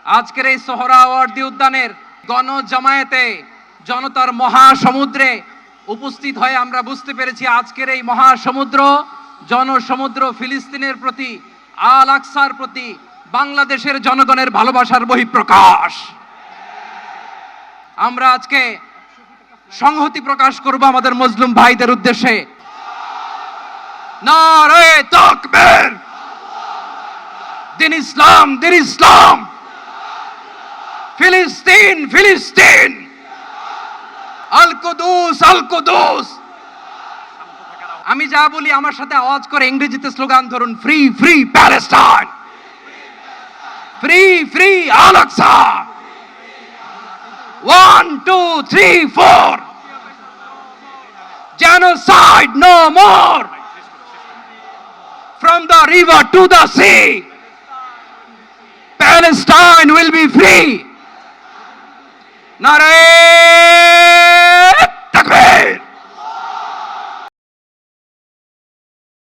আজকের এই সোহরাওয়ার্দী উদ্যানের গণজামায়াতে জনতার মহাসমুদ্রে উপস্থিত হয়ে আমরা বুঝতে পেরেছি আজকের এই মহাসমুদ্র জনসমুদ্র ফিলিস্তিনের প্রতি, আল আকসার প্রতি বাংলাদেশের জনগণের ভালোবাসার বহিঃপ্রকাশ। আমরা আজকে সংহতি প্রকাশ করব আমাদের মুসলিম ভাইদের উদ্দেশ্যে। নারে তাকবীর, দিন ইসলাম, দিন ইসলাম, ফিলিস্তিন, ফিলিস্তিন, আল কুদুস, আল কুদুস। আমি যা বলি আমার সাথে আওয়াজ করে ইংরেজিতে স্লোগান ধরুন, free free Palestine, free free Al Aqsa. 1 2 3 4, genocide no more, from the river to the sea, Palestine will be free. Nare